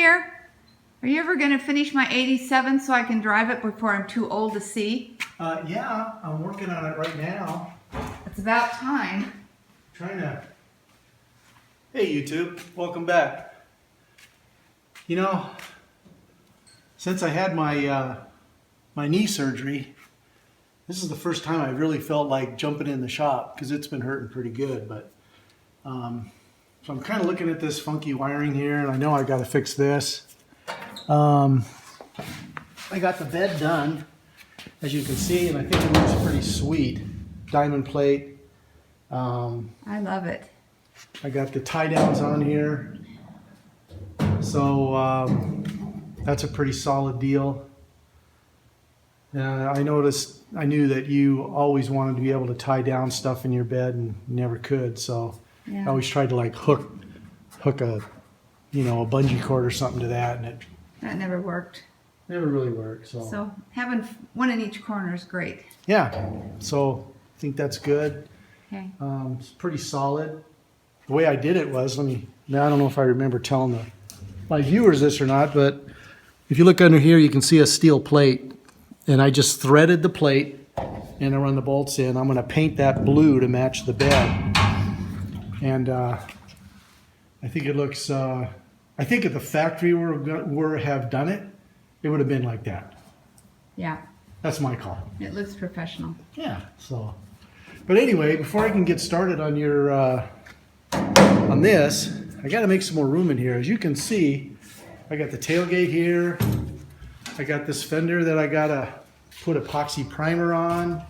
here? Are you ever going to finish my 87 so I can drive it before I'm too old to see? Yeah, I'm working on it right now. It's about time. Trying to... Hey YouTube, welcome back. You know, since I had my my knee surgery, this is the first time I really felt like jumping in the shop because it's been hurting pretty good. But so I'm kind of looking at this funky wiring here, and I know I got to fix this. I got the bed done, as you can see, and I think it looks pretty sweet. Diamond plate. I love it. I got the tie downs on here, so that's a pretty solid deal. I knew that you always wanted to be able to tie down stuff in your bed and never could, so Yeah. I always tried to like hook a, you know, a bungee cord or something to that, and it That never worked. never really worked. So having one in each corner is great. Yeah, so I think that's good. Okay. It's pretty solid. The way I did it was, now I don't know if I remember telling my viewers this or not, but if you look under here, you can see a steel plate, and I just threaded the plate and I run the bolts in. I'm going to paint that blue to match the bed, and I think it looks. I think if the factory were have done it, it would have been like that. Yeah. That's my call. It looks professional. Yeah. So, but anyway, before I can get started on your on this, I got to make some more room in here. As you can see, I got the tailgate here. I got this fender that I got to put epoxy primer on.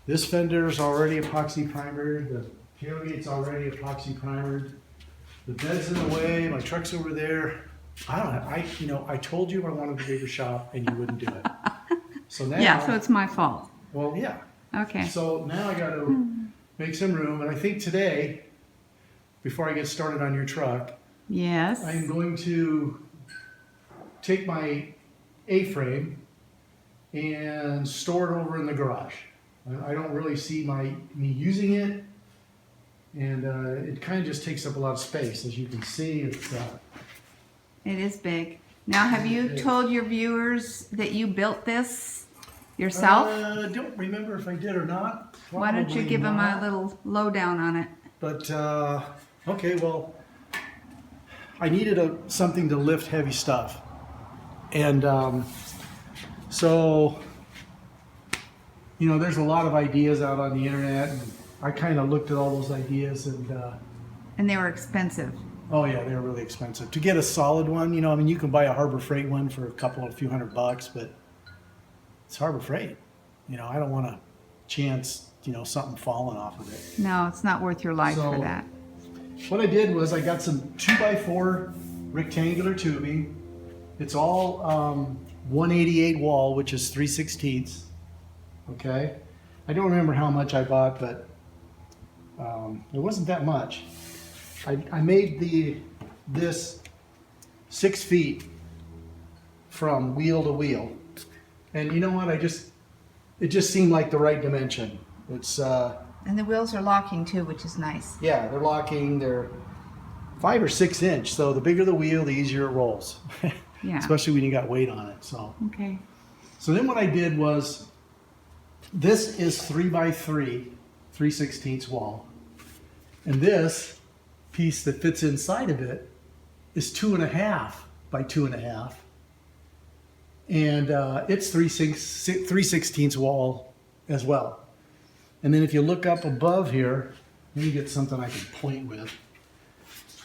This fender is already epoxy primered. The tailgate's already epoxy primered. The bed's in the way. My truck's over there. I told you I wanted a bigger shop, and you wouldn't do it. So now, Yeah, so it's my fault. well, yeah. Okay. So now I got to make some room, and I think today, before I get started on your truck, Yes. I'm going to take my A-frame and store it over in the garage. I don't really see me using it, and it kind of just takes up a lot of space. As you can see, it's It is big. Now, have you told your viewers that you built this yourself? I don't remember if I did or not. Why don't you Probably give them a not. little lowdown on it? But okay, well, I needed something to lift heavy stuff, and so you know, there's a lot of ideas out on the internet, and I kind of looked at all those ideas, and they were expensive. oh yeah, they're really expensive. To get a solid one, you know, I mean, you can buy a Harbor Freight one for a few $100, but it's Harbor Freight. You know, I don't want to chance, you know, something falling off of it. No, it's not worth your life for So- that. What I did was I got some 2x4 rectangular tubing. It's all 188 wall, which is 3/16. Okay, I don't remember how much I bought, but it wasn't that much. I made this 6 feet from wheel to wheel, and you know what? It just seemed like the right dimension. It's And the wheels are locking too, which is nice. yeah, they're locking. They're 5 or 6 inch, so the bigger the wheel, the easier it rolls. Yeah. Especially when you got weight on it. So Okay. then what I did was, this is 3x3, 3/16 wall, and this piece that fits inside of it is 2.5 by 2.5, and it's 3/16 wall as well. And then if you look up above here, let me get something I can point with.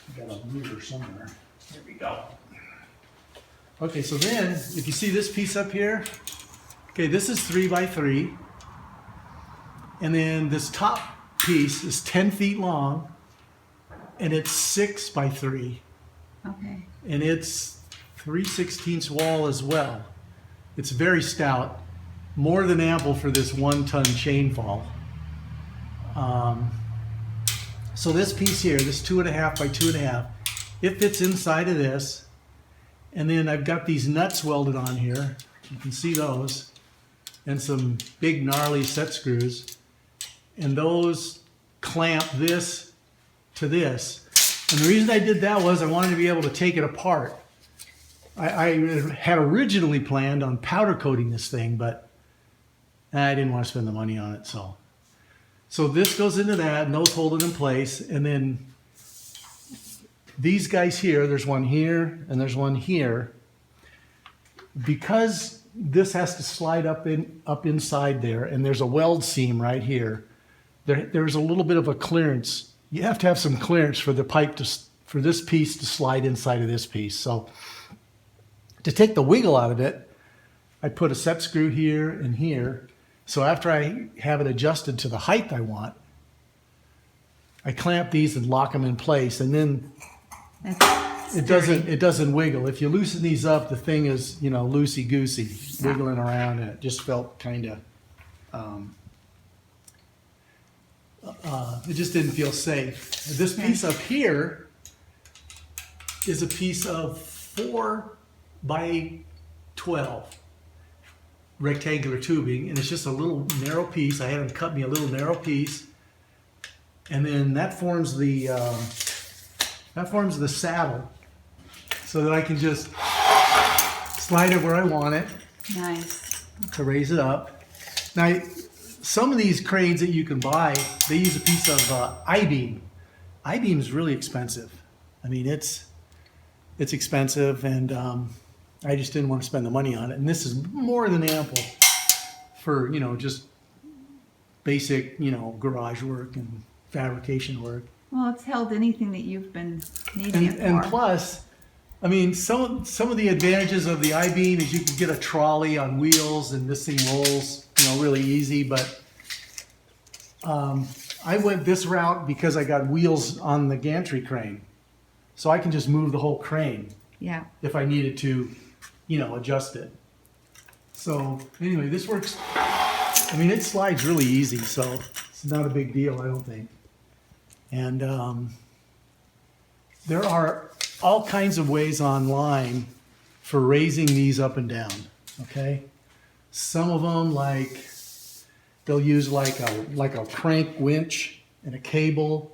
I got a ruler somewhere. There we go. Okay, so then if you see this piece up here, okay, this is 3x3, and then this top piece is 10 feet long, and it's 6x3, Okay. and it's 3/16 wall as well. It's very stout, more than ample for this 1-ton chain fall. So this piece here, this 2.5 by 2.5, it fits inside of this, and then I've got these nuts welded on here. You can see those, and some big gnarly set screws, and those clamp this to this. And the reason I did that was I wanted to be able to take it apart I had originally planned on powder coating this thing, but I didn't want to spend the money on it. So this goes into that, and those hold it in place. And then these guys here, there's one here and there's one here. Because this has to slide up inside there, and there's a weld seam right here. There's a little bit of a clearance. You have to have some clearance for the pipe for this piece to slide inside of this piece. So to take the wiggle out of it, I put a set screw here and here. So after I have it adjusted to the height I want, I clamp these and lock them in place, and then it doesn't wiggle. If you loosen these up, the thing is, loosey goosey, wiggling around, and it just felt kind of it just didn't feel safe. This piece up here is a piece of 4 by 12 rectangular tubing, and it's just a little narrow piece. I had them cut me a little narrow piece, and then that forms the saddle, so that I can just slide it where I want it. Nice. To raise it up. Now, some of these cranes that you can buy, they use a piece of I-beam. I-beam is really expensive. I mean, it's expensive, and I just didn't want to spend the money on it. And this is more than ample for, just basic, garage work and fabrication work. Well, it's held anything that you've been needing it for. And plus, I mean, some of the advantages of the I-beam is you can get a trolley on wheels, and this thing rolls, really easy. But I went this route because I got wheels on the gantry crane, so I can just move the whole crane. Yeah. If I needed to, adjust it. So anyway, this works. I mean, it slides really easy, so it's not a big deal, I don't think. And there are all kinds of ways online for raising these up and down. Okay, some of them they'll use like a crank winch and a cable.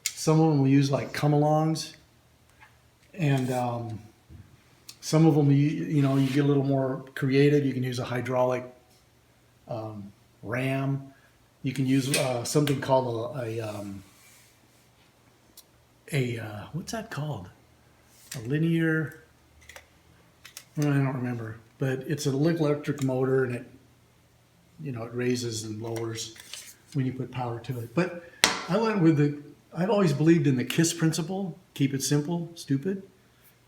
Some of them will use like come-alongs, and some of them you get a little more creative. You can use a hydraulic ram. You can use something called a what's that called? A linear, I don't remember, but it's an electric motor, and it raises and lowers when you put power to it. But I've always believed in the KISS principle, keep it simple, stupid.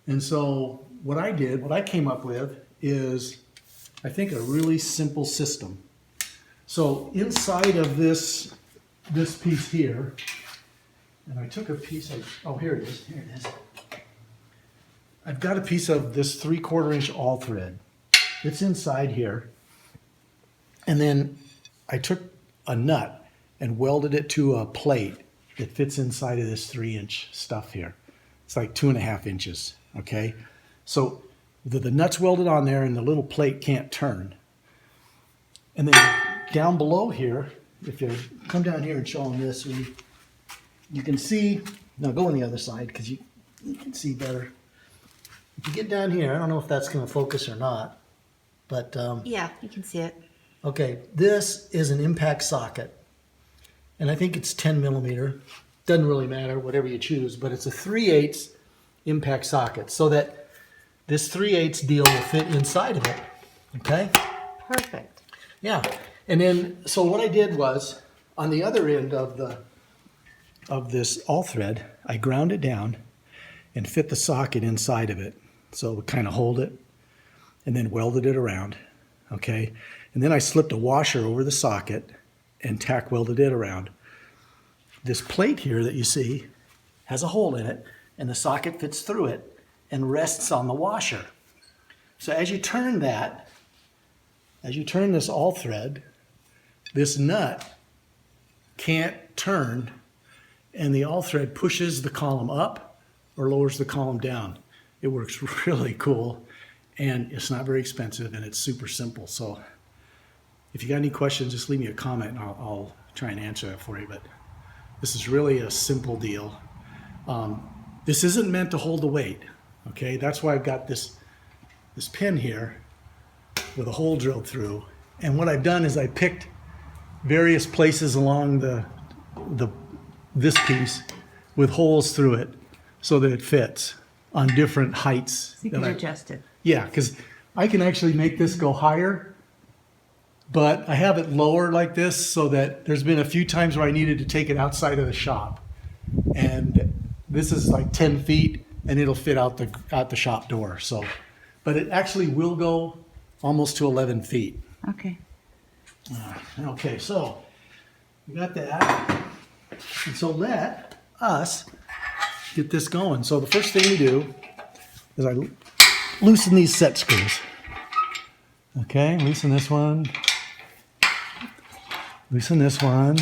And so what I came up with is, I think, a really simple system. So inside of this piece here, and I took a piece of, here it is. I've got a piece of this 3/4 inch all thread. It's inside here. And then I took a nut and welded it to a plate that fits inside of this 3-inch stuff here. It's like 2.5 inches, okay? So the nut's welded on there, and the little plate can't turn. And then down below here, if you come down here and show them this, you can see, now go on the other side because you can see better. If you get down here, I don't know if that's going to focus or not, but yeah, you can see it. Okay, this is an impact socket, and I think it's 10 millimeter. Doesn't really matter, whatever you choose, but it's a 3/8 impact socket, so that this 3/8 deal will fit inside of it. Okay. Perfect. Yeah, and then so what I did was, on the other end of this all thread, I ground it down and fit the socket inside of it, so it would kind of hold it, and then welded it around. Okay, and then I slipped a washer over the socket and tack welded it around. This plate here that you see has a hole in it, and the socket fits through it and rests on the washer. So as you turn this all thread, this nut can't turn, and the all thread pushes the column up or lowers the column down. It works really cool, and it's not very expensive, and it's super simple. So if you got any questions, just leave me a comment, and I'll try and answer that for you. But this is really a simple deal. This isn't meant to hold the weight, okay? That's why I've got this this pin here with a hole drilled through. And what I've done is I picked various places along this piece with holes through it so that it fits on different heights. So you can adjust it. Yeah, because I can actually make this go higher, but I have it lower like this so that there's been a few times where I needed to take it outside of the shop. And this is like 10 feet and it'll fit out the shop door. So, but it actually will go almost to 11 feet. Okay. Okay, so we got that. And so let us get this going. So the first thing we do is I loosen these set screws. Okay, loosen this one. Loosen this one.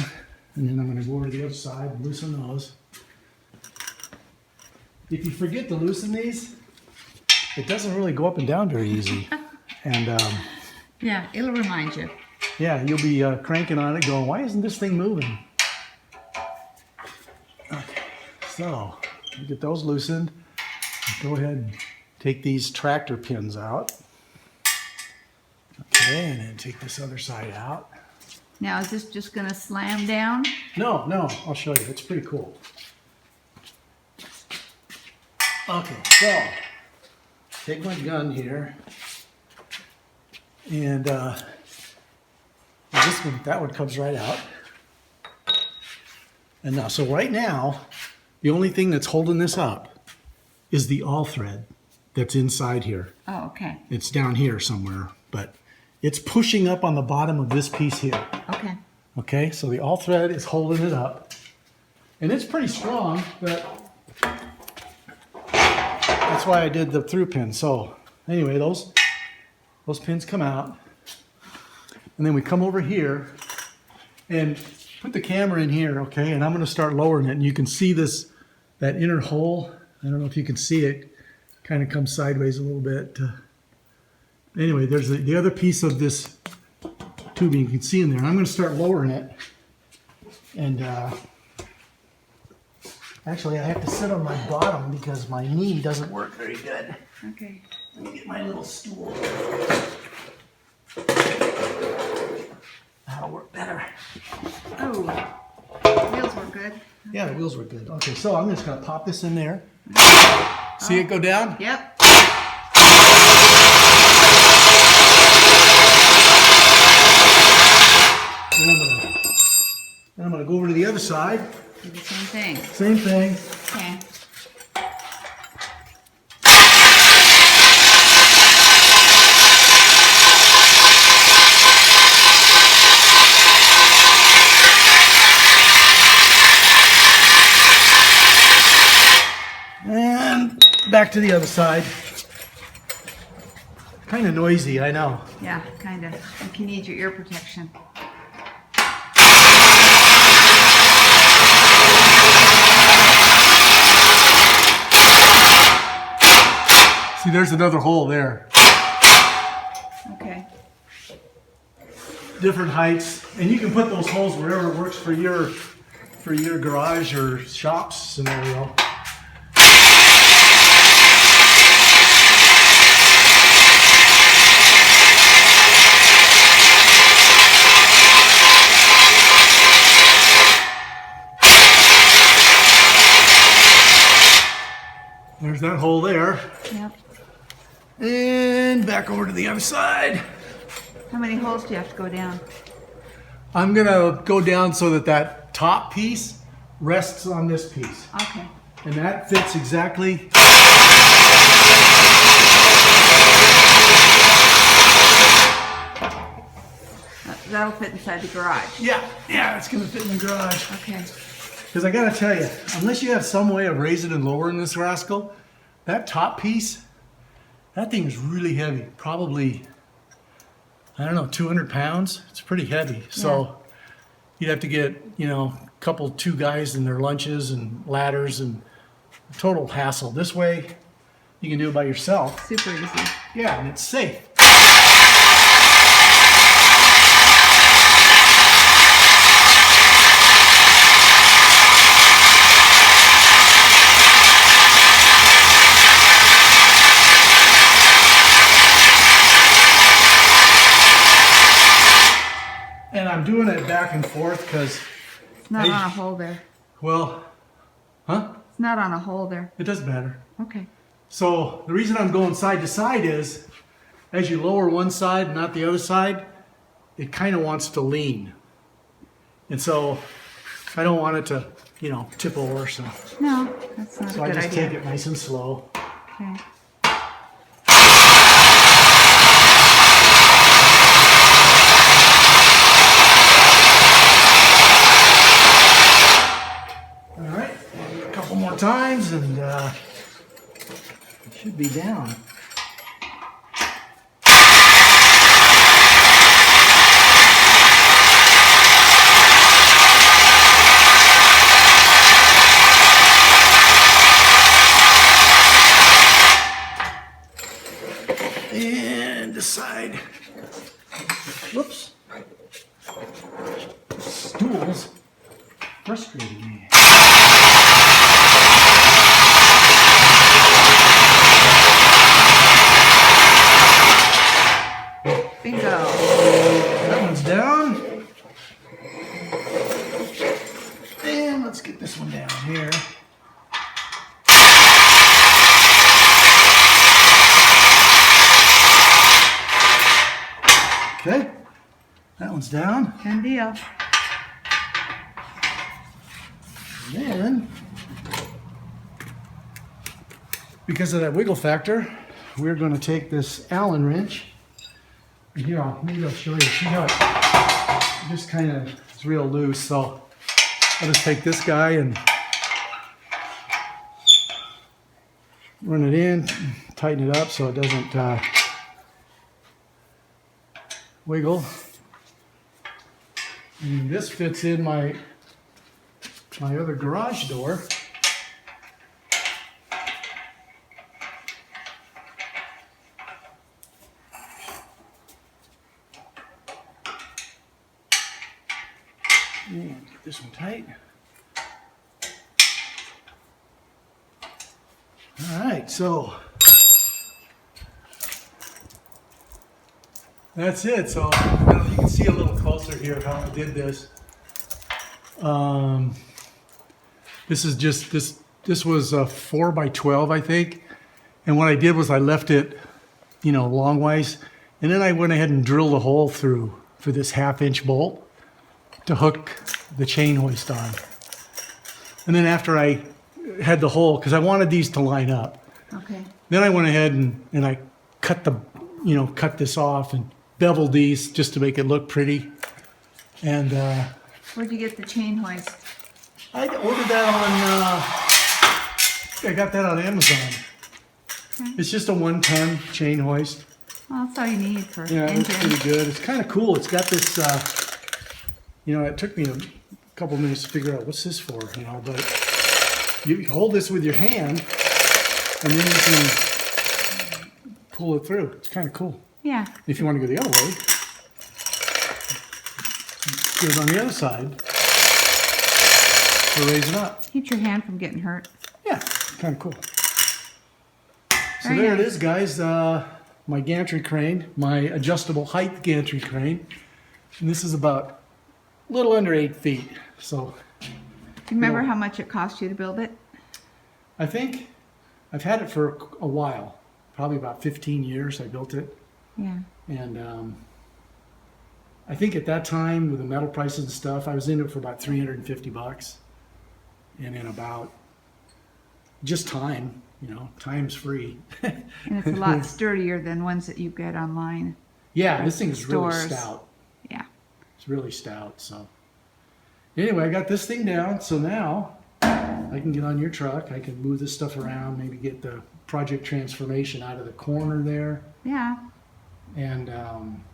And then I'm going to go over to the other side and loosen those. If you forget to loosen these, it doesn't really go up and down very easy. And yeah, it'll remind you. yeah, you'll be cranking on it going, why isn't this thing moving? Okay, so get those loosened. Go ahead and take these tractor pins out. Okay, and then take this other side out. Now, is this just going to slam down? No, I'll show you. It's pretty cool. Okay, so take my gun here, and that one comes right out. And now, so right now, the only thing that's holding this up is the all thread that's inside here. Oh, okay. It's down here somewhere, but it's pushing up on the bottom of this piece here. Okay. Okay, so the all thread is holding it up, and it's pretty strong, but that's why I did the through pin. So anyway, those pins come out, and then we come over here and put the camera in here, okay? And I'm going to start lowering it, and you can see that inner hole. I don't know if you can see it. Kind of comes sideways a little bit. Anyway, there's the other piece of this tubing you can see in there. I'm going to start lowering it, and actually I have to sit on my bottom because my knee doesn't work very good. Okay. Let me get my little stool. That'll work better. Oh, wheels were good. Yeah, the wheels were good. Okay, so I'm just going to pop this in there. See it go down? Yep. Then I'm going to go over to the other side. Do the same thing. Same thing. Okay. And back to the other side. Kind of noisy, I know. Yeah, kind of. You can need your ear protection. See, there's another hole there. Okay. Different heights, and you can put those holes wherever works for your garage or shop scenario. There's that hole there. Yep. And back over to the other side. How many holes do you have to go down? I'm gonna go down so that top piece rests on this piece. Okay. And that fits exactly. That'll fit inside the garage. Yeah, it's gonna fit in the garage. Okay. Because I gotta tell you, unless you have some way of raising and lowering this rascal, that top piece, that thing is really heavy. Probably, I don't know, 200 pounds. It's pretty heavy. So you'd have to get, two guys in their lunches and ladders and total hassle. This way, you can do it by yourself. Super easy. Yeah, and it's safe. back and forth because, It's not on a holder. well, huh? It's not on a holder. It doesn't matter. Okay. So the reason I'm going side to side is, as you lower one side and not the other side, it kind of wants to lean. And so I don't want it to, you know, tip over. So No, that's not a I good just idea. take it nice and slow. Okay. All right, a couple more times and it should be down. And decide. Whoops. Stools frustrating me. Bingo. That one's down. And let's get this one down here. Okay, that one's down. Done deal. And then, because of that wiggle factor, we're going to take this Allen wrench. And here, maybe I'll show you. See how it just kind of is real loose. So I'll just take this guy and run it in, tighten it up so it doesn't wiggle. And this fits in my other garage door. And get this one tight. All right, so that's it. So I don't know if you can see a little closer here how I did this. This is just this was a 4x12, I think. And what I did was I left it, you know, long ways, and then I went ahead and drilled a hole through for this 1/2-inch bolt to hook the chain hoist on. And then after I had the hole, because I wanted these to line up, Okay. then I went ahead and I cut cut this off and beveled these just to make it look pretty. And Where'd you get the chain hoist? I ordered that on, I got that on Amazon. Okay. It's just a 1-ton chain hoist. Well, that's all you need for Yeah, it's engine. pretty good. It's kind of cool. It's got this, you know, it took me a couple minutes to figure out what's this for, you know, but you hold this with your hand and then you can pull it through. It's kind of cool. Yeah. If you want to go the other way, do it on the other side to raise it up. Keeps your hand from getting hurt. Yeah, kind of cool. So Very there it nice. is, guys. My gantry crane, my adjustable height gantry crane. And this is about a little under 8 feet. So Do you remember No. how much it cost you to build it? I think I've had it for a while, probably about 15 years I built it. Yeah. And I think at that time with the metal prices and stuff, I was in it for about 350 bucks. And in about just time, you know, time's free. And it's a lot sturdier than ones that you get online. Yeah, this thing is really Stores. stout. Yeah. It's really stout. So anyway, I got this thing down. So now I can get on your truck. I can move this stuff around, maybe get the project transformation out of the corner there. Yeah. And I'm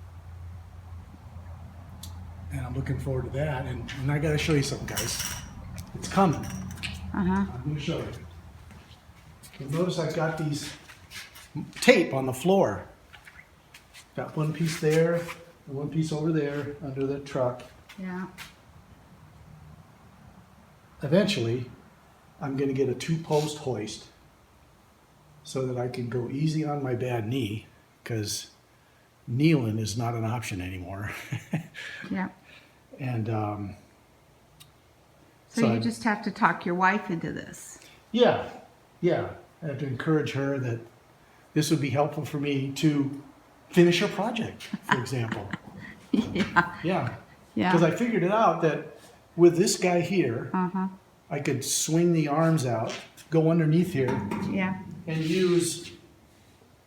looking forward to that. And I got to show you something, guys. It's coming. Uh-huh. I'm going to show you. You'll notice I've got these tape on the floor. Got one piece there and one piece over there under the truck. Yeah. Eventually, I'm going to get a 2-post hoist so that I can go easy on my bad knee, because kneeling is not an option anymore. Yeah. And So you I- just have to talk your wife into this. yeah, I have to encourage her that this would be helpful for me to finish her project, for example. Yeah. Yeah, Yeah. because I figured it out that with this guy here, Uh-huh. I could swing the arms out, go underneath here, Yeah. and use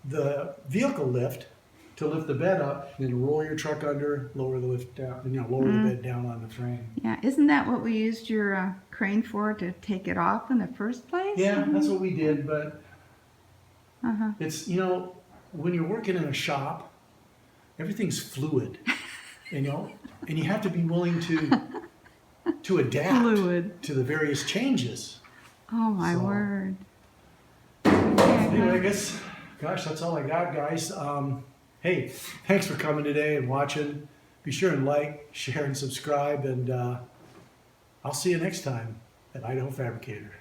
the vehicle lift to lift the bed up, then roll your truck under, lower the lift down, lower the bed down on the frame. Yeah. Isn't that what we used your crane for, to take it off in the first place? Yeah, that's what we did, but Uh-huh. it's, when you're working in a shop, everything's fluid, and you have to be willing to adapt Fluid. to the various changes. Oh my So- word. Anyway, I guess, gosh, that's all I got, guys. Hey, thanks for coming today and watching. Be sure and like, share, and subscribe, and I'll see you next time at Idaho Fabricator.